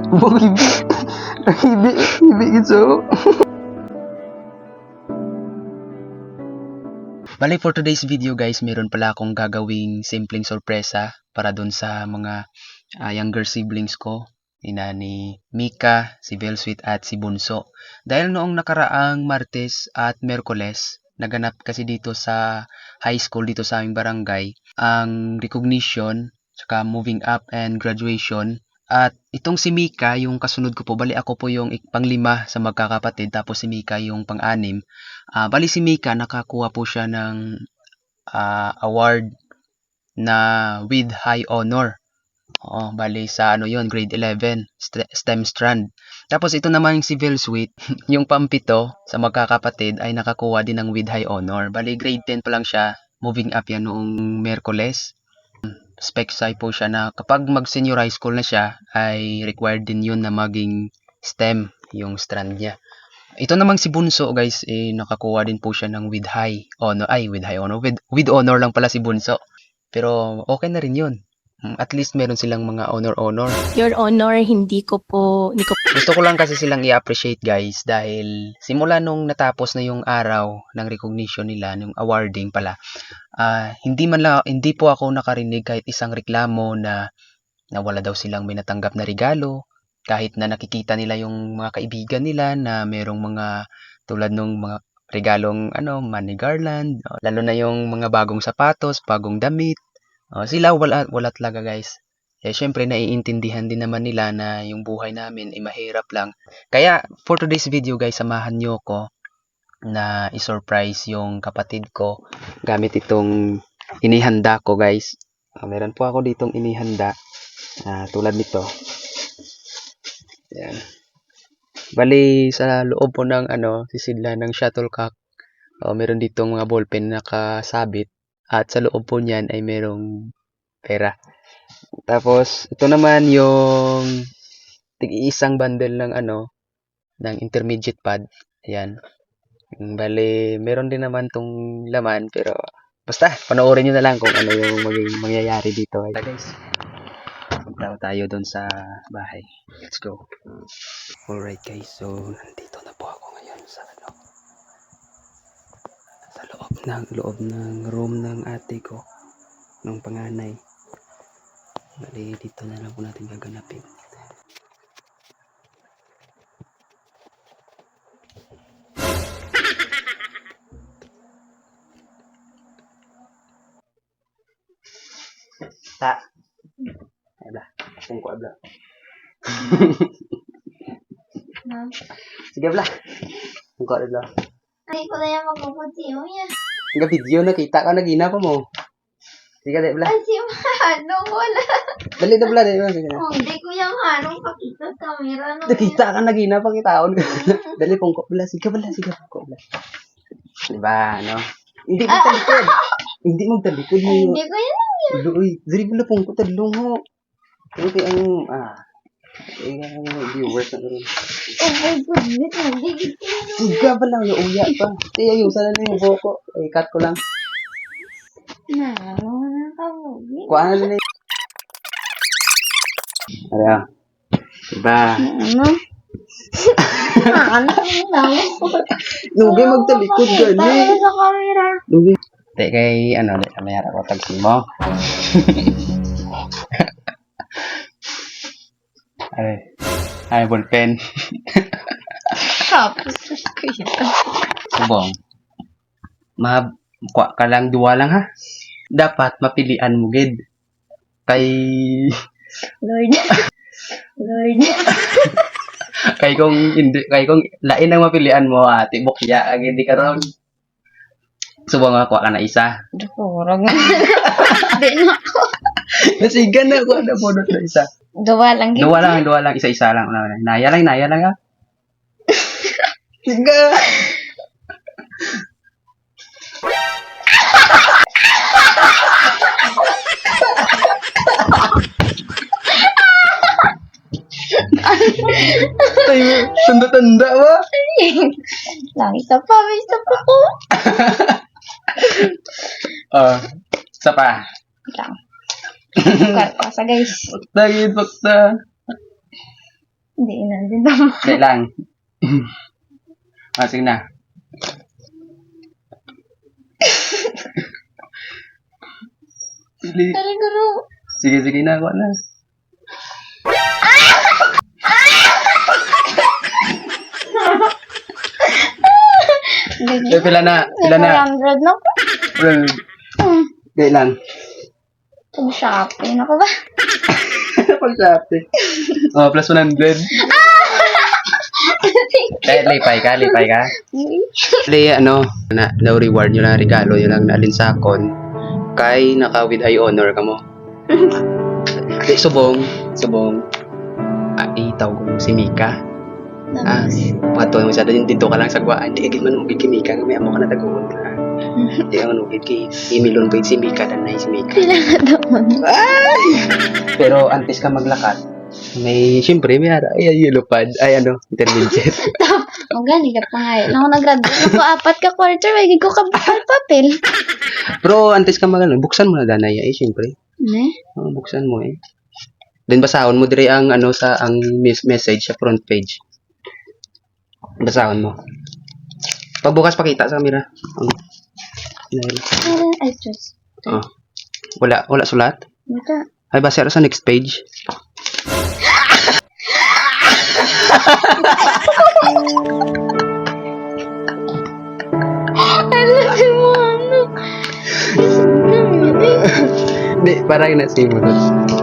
Hibi, hibi gitu. Bali, for today's video guys, meron pala akong gagawing simpleng sorpresa para dun sa mga younger siblings ko. Ina ni Mika, si Belsweet at si Bunso. Dahil noong nakaraang Martes at Merkoles, naganap kasi dito sa high school dito sa aming barangay ang recognition, saka moving up and graduation. At itong si Mika, yung kasunod ko po, bali ako po yung panglima sa magkakapatid, tapos si Mika yung pang-anim. Bali si Mika, nakakuha po siya ng award na with high honor. Oo, bali sa ano yon, grade 11, STEM strand. Tapos ito naman yung si Belsweet, yung pampito sa magkakapatid ay nakakuha din ng with high honor. Bali grade 10 pa lang siya, moving up yan noong Merkoles. Specify po siya na kapag mag-senior high school na siya, ay required din yun na maging STEM yung strand niya. Ito namang si Bunso guys, nakakuha din po siya ng with high honor, with honor lang pala si Bunso. Pero okay na rin yun. At least meron silang mga honor. Your Honor, hindi ko po. Gusto ko lang kasi silang i-appreciate guys dahil simula nung natapos na yung araw ng recognition nila, yung awarding pala, hindi po ako nakarinig kahit isang reklamo na wala daw silang may natanggap na regalo, kahit na nakikita nila yung mga kaibigan nila na merong mga tulad nung mga regalong money garland, lalo na yung mga bagong sapatos, bagong damit. Sila wala talaga guys. Syempre naiintindihan din naman nila na yung buhay namin ay mahirap lang. Kaya for today's video guys, samahan nyo ko na i-surprise yung kapatid ko gamit itong inihanda ko guys. Meron po ako ditong inihanda tulad nito. Ayan. Bali sa loob po ng sisidla ng shuttlecock, meron ditong mga ballpen na nakasabit at sa loob po niyan ay merong pera. Tapos ito naman yung tig-iisang bundle ng ng intermediate pad. Ayan. Bali meron din naman tong laman pero basta panoorin niyo na lang kung ano yung mangyayari dito. Guys, punta tayo doon sa bahay. Let's go. Alright guys, so nandito na po ako ngayon sa loob ng room ng ate ko, ng panganay. Bali dito na lang po natin gaganapin. Ta. Ay bla. Kung ko bla. Sige bla. Kung ko bla. Ay, ko na yan magpapatiyo yan. Nga video nakita ka nagina pa mo. Sige dali bla. Ay, si Manong wala. Dali na bla dali. Sige na. Oh, hindi ko yung Manong pakita sa camera. No, Nakita ka nagina pa kitaon. Dali pong ko bla. Sige bla. Sige ko bla. Diba ano? Hindi mo talikod. Hindi mo talikod mo. hindi ko yan. Uy, dali bla pong ko talong ho. Pero kaya viewers na rin. Oh my goodness, hindi ko yan. Siga ba lang yung uya pa? Kaya ayusan na yung buko. Cut ko lang. Nakakamugi. Kuhaan na yun. Ano? Diba? Ano? Ano? Nugi magtalikod gani. Tayo sa camera. Nugi. Di kay di kamayara ko tagsin mo. Ay, ballpen. Tapos ko yan. Subong. Kuha ka lang, duwa lang ha. Dapat mapilian mo gid. Kay Lord. Lord. kay kung lain ang mapilian mo, tibok ya ag hindi karon. Subong nga kuha ka na isa. Durog nga. Di na ako. Nasigan na kuha na bonus na isa. Dua lang. Dua lang, isa-isa lang. Naya lang ha. Siga. Tayo, tanda-tanda ba? Langit na pa, may isa pa ko. Isa pa. Lang. Karpasa guys. Lagi bakta. Hindi na din tama. Hindi lang. Sige na. Sige, Sorry, guru. sige na. Ako na. Pila na. 400 na po. Hindi lang. Pag Shopee. Naku ba? Pag-shopping. Oh, plus 100. Kahit lipay ka. Li, no reward yun lang, regalo yun lang naalin sa akon. Kay naka with high honor ka mo. Di, subong. Itaw ko si Mika. Pato mo siya dito ka lang sa gwaan. Di agad manugid kay Mika. May amo ka na taguon ka. Di ang manugid kay Emilon pa si Mika. Danay si Mika. Pero antes ka maglakat, siyempre, may yellow pad. Intermediate. Ang gani ka pa nga. Nung nag-graduate ako, 4 ka quarter, may ko ka papel. Pero antes ka buksan mo na danay. Siyempre. Ne? Buksan mo eh. Then basahon mo dire ang ang message sa front page. Basahon mo. Pagbukas pakita sa camera. Ay, just. Wala sulat. Mata. Ay base sa next page. Alam mo, ano? Hindi, parang nasimot.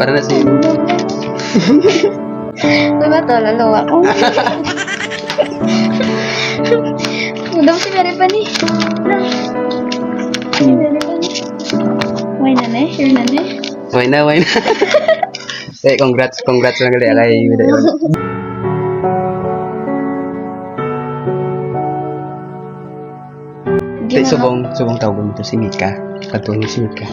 Parang nasimot. Diba to, lalawa ko. Udang si Mary pa ni. Si Mary pa ni. Why na ne? Sure na ne? Why na. Congrats lang gali kay Widayon. Subong tawag mo to si Mika. Katuan niyo si Mika.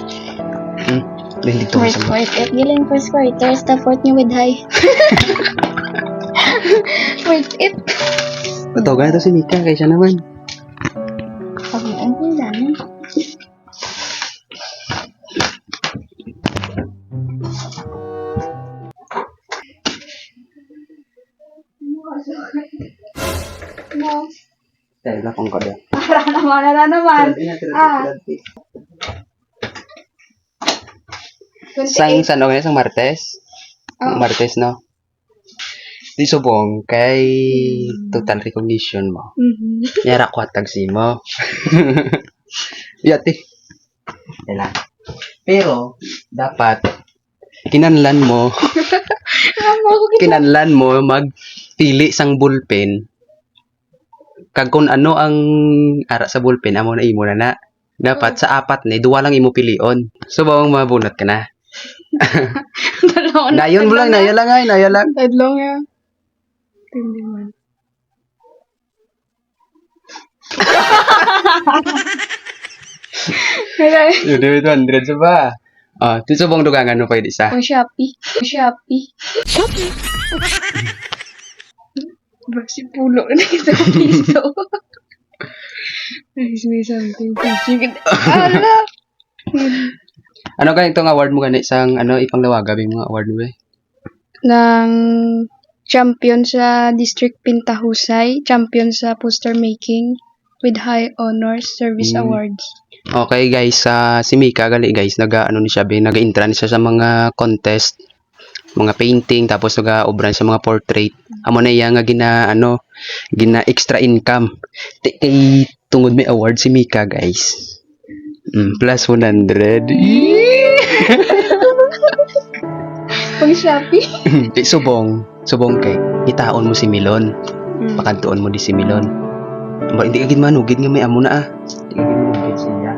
Hindi to First quarter. Giling first quarter. Stop fourth niyo with high. Worth it. Patawagan to si Mika kaysa naman. Pag-ian ko dami. No. Dahil na kung kada. Wala naman. Sang Martes? Oh. Martes, no? Di subong kay total recognition mo. Yara ko atag si mo. Yati. Kailan. Pero, dapat, kinanlan mo magpili sang ballpen. Kag kung ano ang ara sa ballpen, amo na imo na. Dapat sa apat ni, duwa lang imo pilion. Subong mabunot ka na. Nayon mo lang, naya lang. Tadlong ya. Hindi man. Yun, 200 sa ba? Ito subong dugangan mo pwede isa. Ang Shopee. Basi pulo na isang piso. Ay, may something. Ala! Ano ka itong award mo gani isang ipanglawaga yung mga award mo eh? Ng champion sa District Pintahusay, champion sa poster making with high honors service awards. Okay guys, si Mika gali guys, naga-intra ni siya sa mga contest, mga painting, tapos naga-obran sa mga portrait. Amo na iya nga gina extra income. Kay tungod may award si Mika guys. Plus 100. Pang Shopee. Subong kay itaon mo si Milon. Pakantuon mo di si Milon. Hindi ka manugid nga may amo na Hindi ka manugid siya.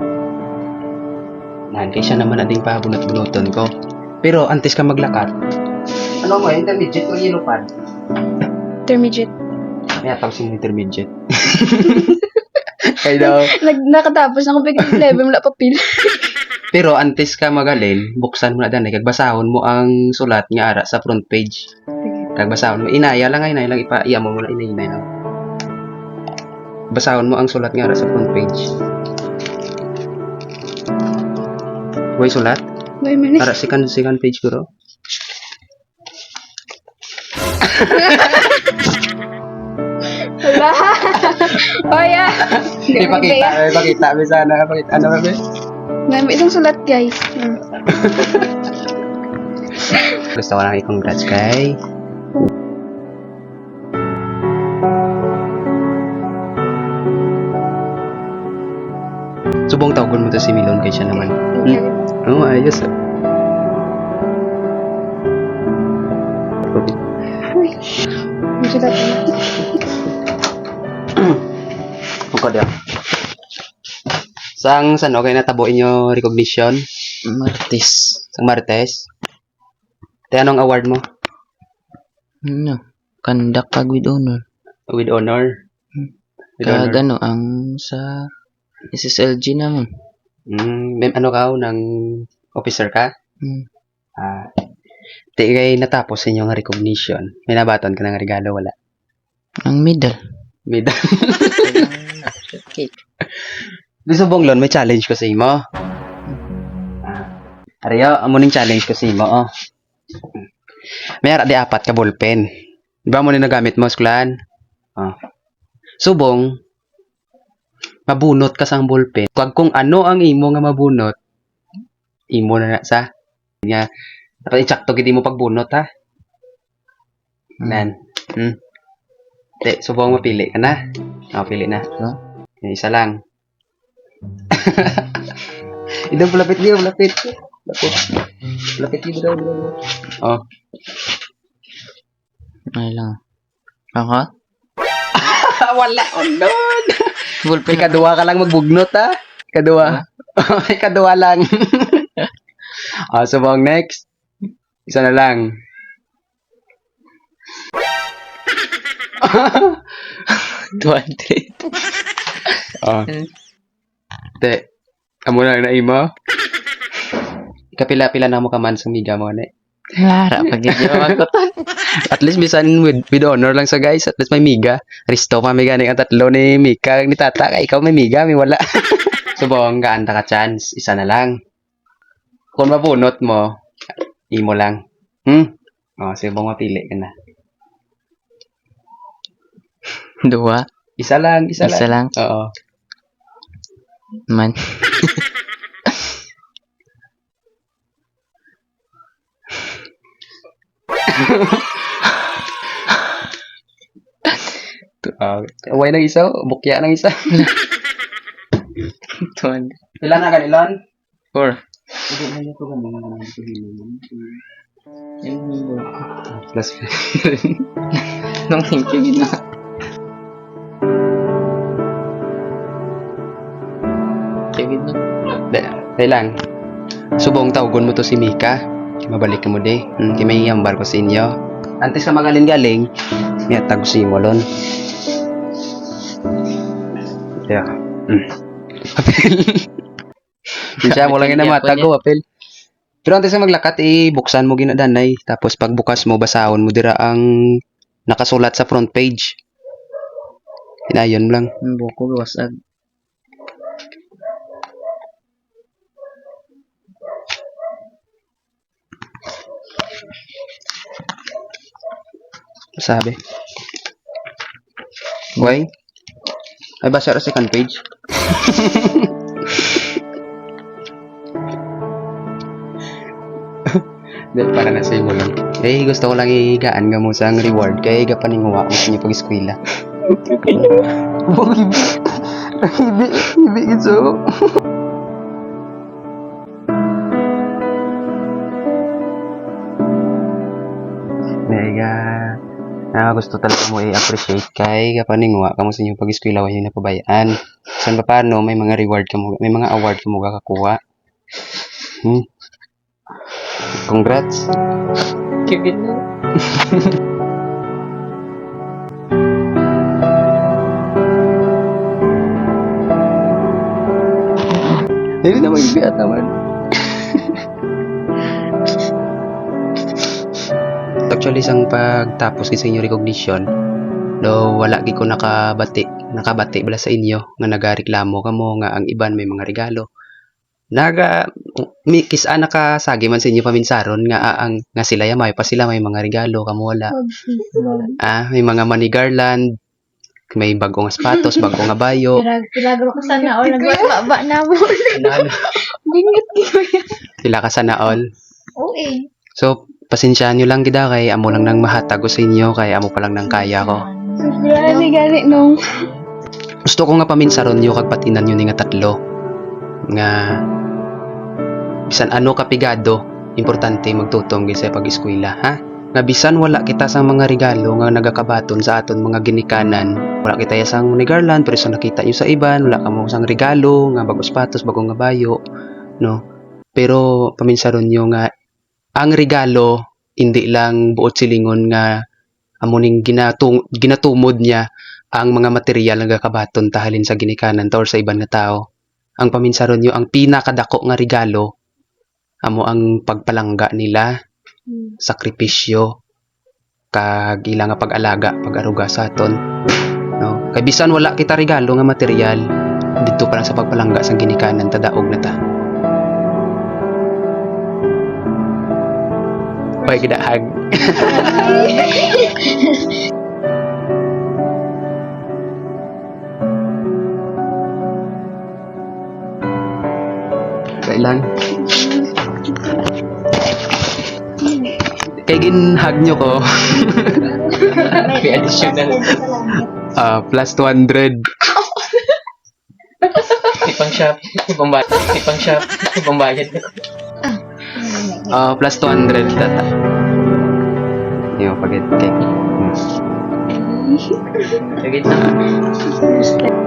Kay siya naman ading pabunot-bunoton ko. Pero antes ka maglakat, mo, intermediate o yellow pad? Intermediate. Kaya tawag si intermediate. Kaya daw. Nakatapos na ako level wala papel. Pero antes ka magalin, buksan mo na danay, kagbasahon mo ang sulat nga ara sa front page. Kagbasahon mo, inaya lang iya mo muna, inay lang. Basahon mo ang sulat nga ara sa front page. Way sulat? May manis. Ara second page ko ro. Oh, yeah. Ipakita, may sana. Pakita, ano ba, be? May isang sulat, guys. Gusto ko lang i-congrats kay subong tawagon mo to si Milon kay siya naman. Oo, ayos. May sulat na. Buka dia. Sang okay natabo inyo recognition? Martis. Sang Martes. Te anong award mo? Ano? Kandak pag with honor. With honor. With honor. Kag ano, ang sa SSLG naman. Ano ka ng officer ka? Di kay natapos inyong recognition. May nabaton ka ng regalo, wala? Ang medal. Medal. Gusto bong lon, may challenge ko sa imo. Ariyo, amo ning challenge ko sa imo, oh. May ara di 4 ka ballpen. Di ba mo ni nagamit mo, sklan? Oh. Subong, mabunot ka sang ballpen. Kung ano ang imo nga mabunot, imo na sa. Nga, naka-insakto gidi mo pagbunot, ha? Nan. Te, subong mapili ka na. Pili na. Yung isa lang. Idong lapit niyo, lapit. Lapit niyo daw. Oh. Ay lang. Ako? Wala, unod. Ballpen. Ikaduwa ka lang magbugnot, ha? Ikaduwa. Ikaduwa lang. Subong next. Isa na lang. 200. Oh. Te, amo lang na imo. Kapila-pila na mo ka man sa miga mo, ne? Lara, pag hindi ako to. At least bisan with honor lang sa guys. At least may miga. Risto pa may ganing ang tatlo ni Mika ni Tata. Kaya ikaw may miga, may wala. Subong ka, anta ka chance. Isa na lang. Kung mabunot mo, imo lang. Subong mapili ka na. 2. Isa lang. Isa lang? Oo. Man. Away ng isa, bukya ng isa. 200. Pila na kanilon? 4. Plus Nung thank you, gina. Dahil lang. Subong tawagon mo to si Mika. Mabalik ka mo di. Di may iyambar ko sa inyo. Antes ka magaling-galing, may atag si mo lon. Yeah. Apel. Siya mo lang na matago, apel. Pero antes ka maglakat, buksan mo ginadanay. Tapos pagbukas mo, basahon mo dira ang nakasulat sa front page. Hinayon lang. Ang buko, wasag. Sabi. Why? Ay, basa sa second page. Dahil para na sa mo lang. Gusto ko lang igaan nga mo sa reward. Kaya higa paninguwa mo sa inyo pag-eskwela. Hibi ito. Gusto talaga mo i-appreciate kay kapaningwa kamo sa inyong pag-eskwela wa yung napabayaan. San ba paano may mga reward ka mo, may mga award ka mo kakakuha. Congrats. Kibit na. Hindi na mag-ibiat naman. Actually, isang pagtapos sa inyong recognition, do wala gi ko nakabati bala sa inyo nga nagareklamo kamo nga ang iban may mga regalo. Kisa nakasagi man sa inyo paminsaron nga nga sila may pa sila may mga regalo kamo wala. May mga money garland may bagong sapatos, bagong nga bayo. Piragro ko sana all nagbaba na mo. Bingit ko. Pila ka sana all. Oo eh. So, pasensyahan nyo lang gida kay amo lang nang mahatag ko sa inyo kay amo pa lang nang kaya ko. Gani nung. Gusto ko nga paminsaron nyo kag patinan nyo ni nga tatlo. Nga bisan ano kapigado, importante magtutong gid sa pag-eskwela, ha? Nga bisan wala kita sang mga regalo nga nagakabaton sa aton mga ginikanan. Wala kita sang ni Garland, pero sa nakita nyo sa iban, wala ka mo sang regalo, nga bagong sapatos, bagong nga bayo, no? Pero paminsaron nyo nga ang regalo hindi lang buot silingon nga amuning ginatumod niya ang mga material nga gakabaton tahalin sa ginikanan or sa iban nga tao. Ang paminsaron nyo ang pinakadako nga regalo amo ang pagpalangga nila, sakripisyo, kag ila nga pag-alaga, pag-aruga sa aton. No? Kay bisan wala kita regalo nga material, dito pa lang sa pagpalangga sa ginikanan tadaog na ta. Oy, gidahag. Kailan? Kay ginhag nyo ko. May additional. Plus 200. Ipang shop. Ipang shop. Pambayad. Plus 200 tata. Yung pagit cake. Sagit na.